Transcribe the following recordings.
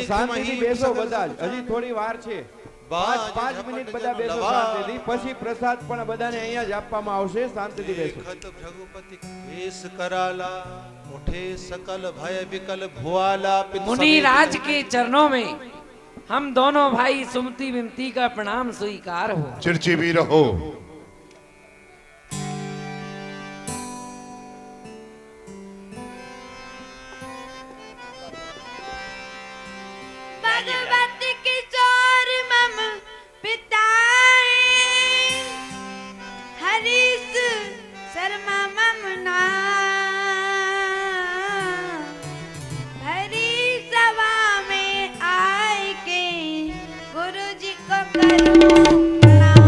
શાંતિથી બેસો બધા જ, હજી થોડી વાર છે. 5 મિનિટ બધા બેસો શાંતિથી, પછી પ્રસાદ પણ બધાને અહીંયા જ આપવામાં આવશે. શાંતિથી બેસો. भृगुपति केस कराला उठे सकल भय विकल भुआला। मुनि राज के चरणों में हम दोनों भाई सुमति विमति का प्रणाम स्वीकार हो। चिरचिवी रहो। भगवती किशोर मम पिताए, हरीश शर्मा मम नाम। हरी सभा में आए के गुरु जी को करूं प्रणाम।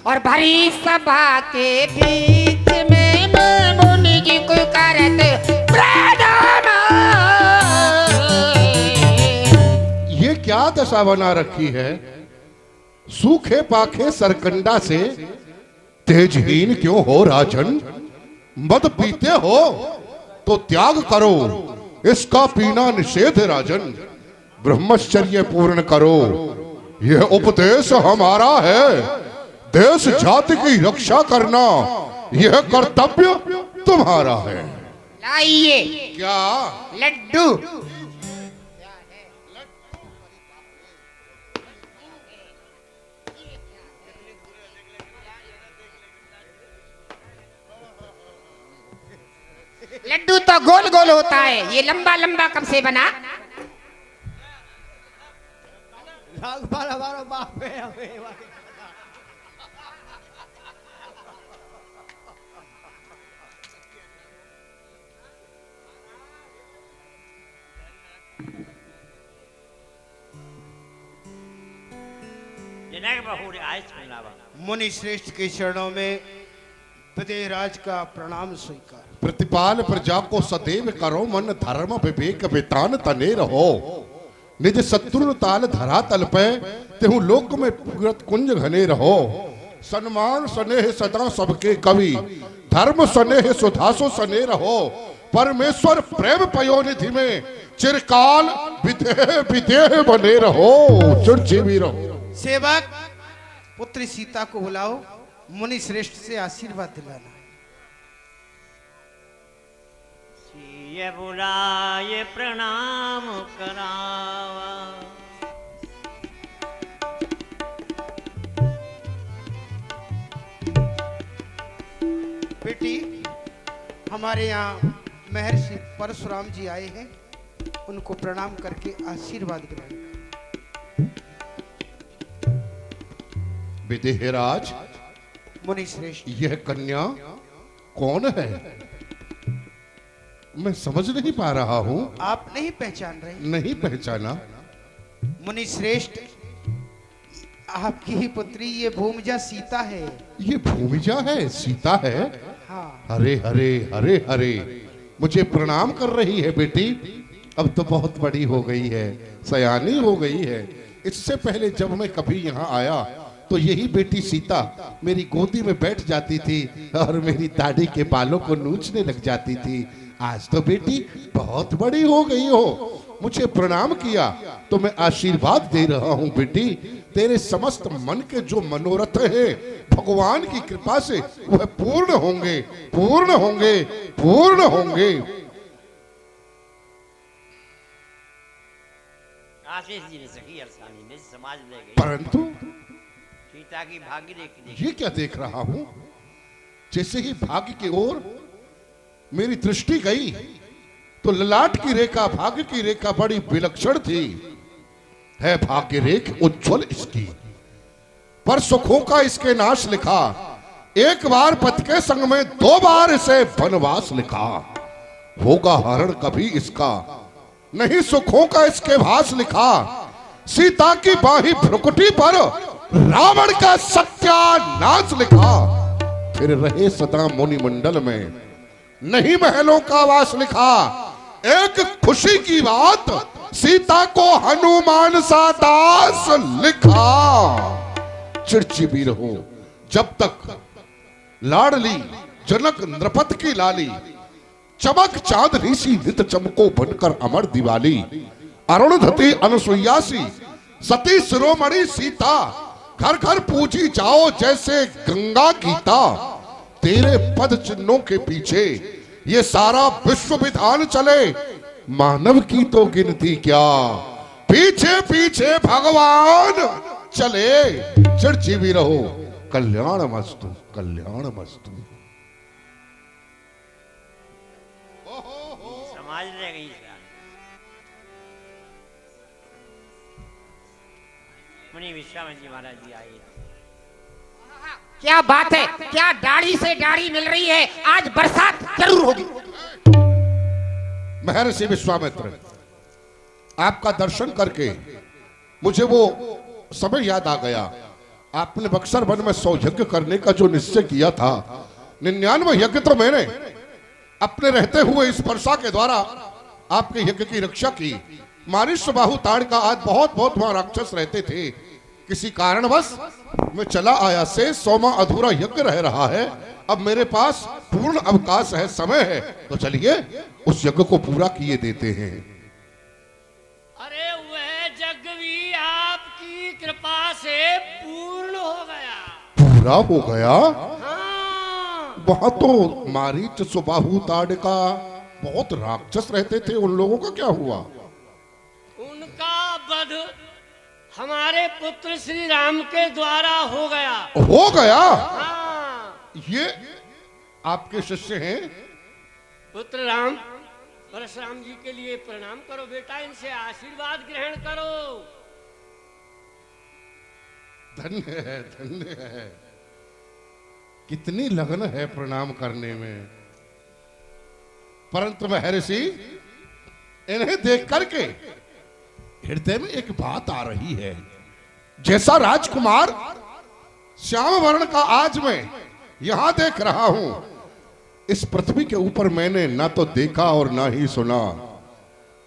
और भरी सभा के बीच में मैं मुनि जी को करत प्रणाम। ये क्या दशा बना रखी है? सूखे पाखे सरकंडा से तेजहीन क्यों हो राजन? मद पीते हो तो त्याग करो, इसका पीना निषेध है राजन। ब्रह्मचर्य पूर्ण करो, यह उपदेश हमारा है। देश जाति की रक्षा करना यह कर्तव्य तुम्हारा है। लाइए क्या? लड्डू। लड्डू तो गोल गोल होता है, ये लंबा लंबा कब से बना? मुनि श्रेष्ठ के चरणों में विदेहराज का प्रणाम स्वीकार। प्रतिपाल प्रजा को सदैव करो मन धर्म विवेक वितान तने रहो। निज शत्रु ताल धरा तल पे तेहु लोक में पुरत कुंज घने रहो। सम्मान स्नेह सदा सबके कवि, धर्म स्नेह सुधासो सने रहो। परमेश्वर प्रेम पयोनिधि में चिरकाल विदेह विदेह बने रहो। चिरजीवी रहो। सेवक पुत्री सीता को बुलाओ, मुनि श्रेष्ठ से आशीर्वाद दिलाना। ये बुलाए प्रणाम करावा। बेटी, हमारे यहाँ महर्षि परशुराम जी आए हैं, उनको प्रणाम करके आशीर्वाद दिलाना। विदेहराज, मुनि श्रेष्ठ, यह कन्या कौन है? मैं समझ नहीं पा रहा हूँ। आप नहीं पहचान रहे? नहीं पहचाना। मुनि श्रेष्ठ, आपकी ही पुत्री ये भूमिजा सीता है। ये भूमिजा है, सीता है? हाँ। हरे हरे हरे हरे, मुझे प्रणाम कर रही है बेटी। अब तो बहुत बड़ी हो गई है, सयानी हो गई है। इससे पहले जब मैं कभी यहाँ आया तो यही बेटी सीता मेरी गोदी में बैठ जाती थी और मेरी दाढ़ी के बालों को नोचने लग जाती थी। आज तो बेटी बहुत बड़ी हो गई हो, मुझे प्रणाम किया तो मैं आशीर्वाद दे रहा हूँ। बेटी, तेरे समस्त मन के जो मनोरथ हैं भगवान की कृपा से वह पूर्ण होंगे, पूर्ण होंगे, पूर्ण होंगे। आशीष जी ने सखी अरसानी में समाज ले गई, परंतु सीता की भाग्य देखी। ये क्या देख रहा हूं? जैसे ही भाग्य की ओर मेरी दृष्टि गई तो ललाट की रेखा, भाग्य की रेखा बड़ी विलक्षण थी। है भाग्य रेख उज्जवल इसकी, पर सुखों का इसके नाश लिखा। एक बार पति के संग में 2 बार इसे वनवास लिखा। होगा हरण कभी इसका, नहीं सुखों का इसके भास लिखा। सीता की बाही भ्रुकुटी पर रावण का सत्यानाश लिखा। फिर रहे सदा मुनि मंडल में, नहीं महलों का वास लिखा। एक खुशी की बात, सीता को हनुमान सा दास लिखा। चिड़चिड़ी रहो जब तक लाडली जनक नृपत की लाली, चमक चांदनी सी नित चमको बनकर अमर दिवाली। अरुणधति अनुसुईयासी सती शिरोमणि सीता, घर घर पूजी जाओ जैसे गंगा गीता। तेरे पद चिन्हों के पीछे ये सारा विश्व विधान चले, मानव की तो गिनती क्या, पीछे पीछे भगवान चले। चिड़चिड़ी रहो, कल्याण मस्तु, कल्याण मस्तु। समाज रह गई सर। मुनि विश्वामित्र जी महाराज जी आए। क्या बात है, क्या दाढ़ी से दाढ़ी मिल रही है, आज बरसात जरूर होगी। महर्षि विश्वामित्र, आपका दर्शन करके मुझे वो समय याद आ गया। आपने बक्सर वन में 100 यज्ञ करने का जो निश्चय किया था, 99 यज्ञ तो मैंने अपने रहते हुए इस वर्षा के द्वारा आपके यज्ञ की रक्षा की। मारिश बाहु ताड़ का आज बहुत बहुत वहां राक्षस रहते थे, किसी कारणवश मैं चला आया से 100वां अधूरा यज्ञ रह रहा है। अब मेरे पास पूर्ण अवकाश है, समय है, तो चलिए उस यज्ञ को पूरा किए देते हैं। अरे वह यज्ञ भी आपकी कृपा से पूर्ण हो गया। पूरा हो गया? हाँ। वहां तो मारीच सुबाहु ताड़ का बहुत राक्षस रहते थे, उन लोगों का क्या हुआ? उनका वध हमारे पुत्र श्री राम के द्वारा हो गया। हो गया? हाँ। ये आपके शिष्य हैं? पुत्र राम, परशुराम जी के लिए प्रणाम करो बेटा, इनसे आशीर्वाद ग्रहण करो। धन्य है, धन्य है। कितनी लगन है प्रणाम करने में। परंतु महर्षि, इन्हें देख करके हृदय में एक बात आ रही है। जैसा राजकुमार श्याम वर्ण का आज मैं यहां देख रहा हूं, इस पृथ्वी के ऊपर मैंने ना तो देखा और ना ही सुना।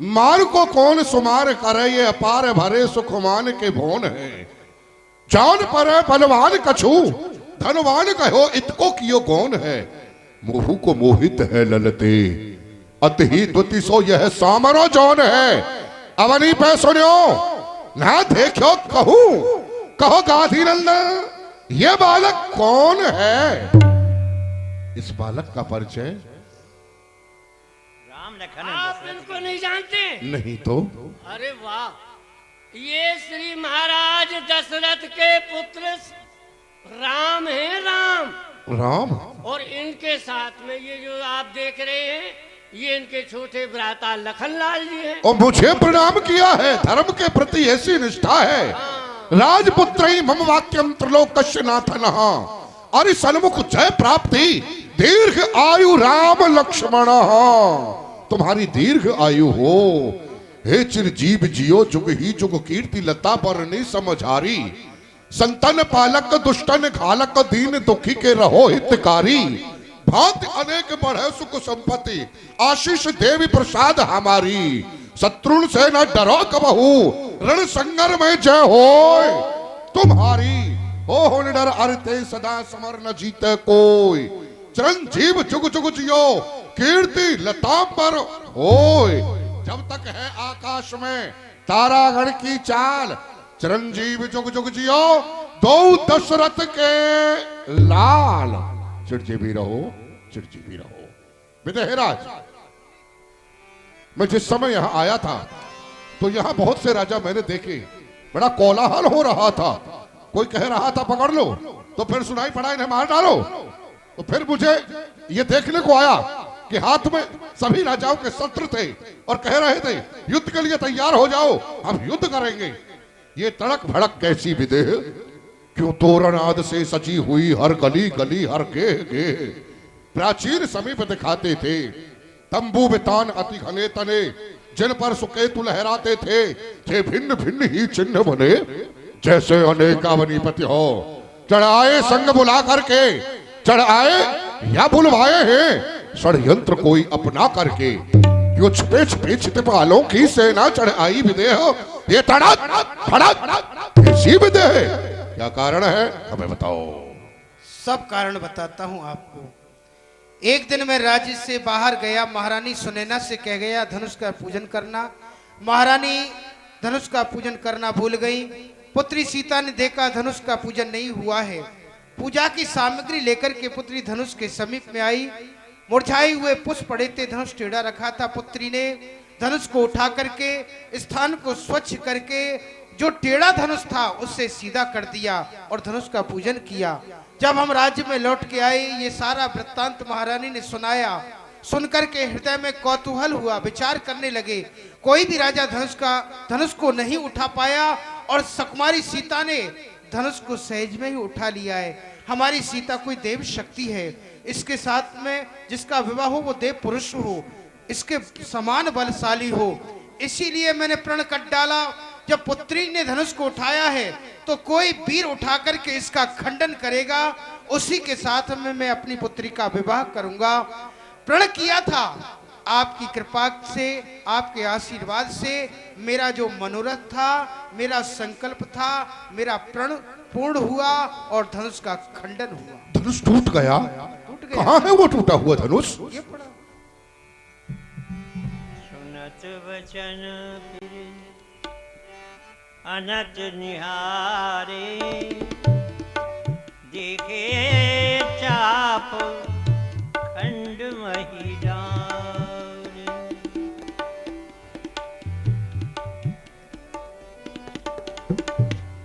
मार को कौन सुमार करे, ये अपार भरे सुखमान के भोन है। जान पर बलवान कछु, धनवान कहो इतको कियो कौन है। मोहू को मोहित है ललते, अति ही द्विति सो यह सामरो जौन है। अवनी पे सुनियो ना देखो, कहो गाधी नंदन, ये बालक कौन है। इस बालक का परिचय राम लखन आप इनको नहीं जानते? नहीं तो? अरे वाह, ये श्री महाराज दशरथ के पुत्र राम हैं, राम। राम? और इनके साथ में ये जो आप देख रहे हैं, ये इनके छोटे भ्राता लखनलाल जी हैं। और मुझे प्रणाम किया है, धर्म के प्रति ऐसी निष्ठा है। राजपुत्र मम वाक्यम त्रिलोकस्य नाथनः, अरि सन्मुख जय प्राप्ति, दीर्घ आयु राम लक्ष्मण। तुम्हारी दीर्घ आयु हो, हे चिरजीव जियो, जुग ही जुग कीर्ति लता बरनी समझारी। संतन पालक दुष्टन घालक, दीन दुखी के रहो हितकारी। भांति अनेक बढ़े सुख संपत्ति, आशीष देवी प्रसाद हमारी। शत्रुन से न डरो कबहू, रण संगर में जय होय तुम्हारी। हो निडर अरते सदा समर न जीते कोई। चिरंजीव जुग जुग जियो, कीर्ति लता पर होय। जब तक है आकाश में तारागण की चाल, चिरंजीव जुग जुग जियो, दो दशरथ के लाल। चिड़चिड़ी रहो, चिड़चिड़ी रहो। विदेहराज, मैं जिस समय यहां आया था तो यहां बहुत से राजा मैंने देखे, बड़ा कोलाहल हो रहा था। कोई कह रहा था पकड़ लो, तो फिर सुनाई पड़ा इन्हें मार डालो। तो फिर मुझे ये देखने को आया कि हाथ में सभी राजाओं के शस्त्र थे और कह रहे थे युद्ध के लिए तैयार हो जाओ, हम युद्ध करेंगे। ये तड़क भड़क कैसी विदेह, क्यों तोरण आदि से सजी हुई हर गली गली हर गेह गेह। प्राचीन समीप दिखाते थे, तंबू में तान अति घने तने, जिन पर सुकेतु लहराते थे ये भिन्न भिन्न ही चिन्ह बने, जैसे अनेकावनीपति हो। चढ़ाए संग बुला करके, चढ़ाए या बुलवाए हैं षड्यंत्र कोई अपना करके। यो छुपे छुपे चितपालों की सेना चढ़ाई विदेह, ये तड़क फड़क ऐसी विदेह, क्या कारण है हमें बताओ। सब कारण बताता हूं आपको। एक दिन मैं राज्य से बाहर गया, महारानी सुनैना से कह गया धनुष का पूजन करना। महारानी धनुष का पूजन करना भूल गई। पुत्री सीता ने देखा धनुष का पूजन नहीं हुआ है। पूजा की सामग्री लेकर के पुत्री धनुष के समीप में आई। मुरझाए हुए पुष्प पड़े थे, धनुष टेढ़ा रखा था। पुत्री ने धनुष को उठा करके स्थान को स्वच्छ करके जो टेढ़ा धनुष था उससे सीधा कर दिया और धनुष का पूजन किया। जब हम राज्य में लौट के आए, ये सारा वृत्तांत महारानी ने सुनाया। सुनकर के हृदय में कौतूहल हुआ, विचार करने लगे। कोई भी राजा धनुष को नहीं उठा पाया और सुकुमारी सीता ने धनुष को सहज में ही उठा लिया है। हमारी सीता कोई देव शक्ति है, इसके साथ में जिसका विवाह हो वो देव पुरुष हो, इसके समान बलशाली हो। इसीलिए मैंने प्रण कर डाला, जब पुत्री ने धनुष को उठाया है तो कोई वीर उठा करके इसका खंडन करेगा, उसी के साथ में मैं अपनी पुत्री का विवाह करूंगा। प्रण किया था, आपकी कृपा से, आपके आशीर्वाद से मेरा जो मनोरथ था, मेरा संकल्प था, मेरा प्रण पूर्ण हुआ और धनुष का खंडन हुआ। धनुष टूट गया? कहाँ है वो टूटा हुआ धनुष? ये पड़ा। सुनत वचन फिर अनत निहारे, देखे चाप खंड महिडार।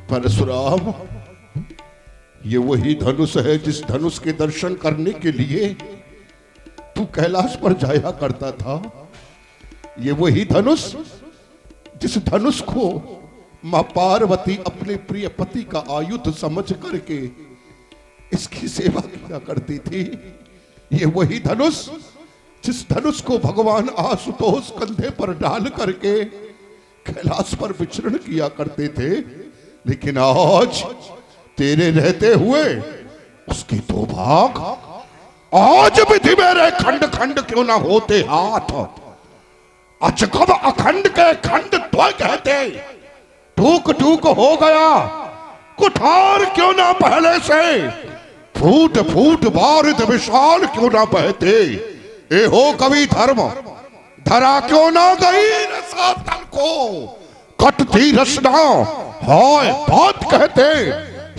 परशुराम, ये वही धनुष है जिस धनुष के दर्शन करने के लिए तू कैलाश पर जाया करता था। ये वही धनुष जिस धनुष को मां पार्वती अपने प्रिय पति का आयुध समझ करके इसकी सेवा किया करती थी। ये वही धनुष जिस धनुष को भगवान आशुतोष कंधे पर डाल करके कैलाश पर विचरण किया करते थे। लेकिन आज तेरे रहते हुए उसके दो भाग, आज विधि मेरे खंड खंड क्यों ना होते हाथ। अचकब अखंड के खंड तो कहते, टूक टूक हो गया कुठार क्यों ना पहले से, फूट फूट बारिद विशाल क्यों ना बहते। ए हो कवि धर्म, धरा क्यों ना गई रसा तन को, कटती रसना हाय बात कहते।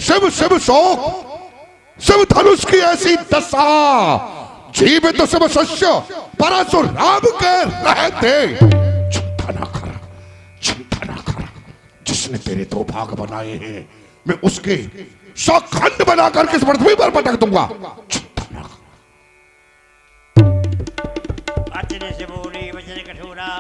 शिव शिव शोक शिव धनुष की ऐसी दशा, जीवित शिव शिष्य परशुराम के रहते। चिंता ना कर, चिंता ना कर, जिसने तेरे दो भाग बनाए हैं मैं उसके 100 खंड बना करके इस पृथ्वी पर पटक दूंगा। चिंता ना कर। अचने से बोले वचन कठोरा,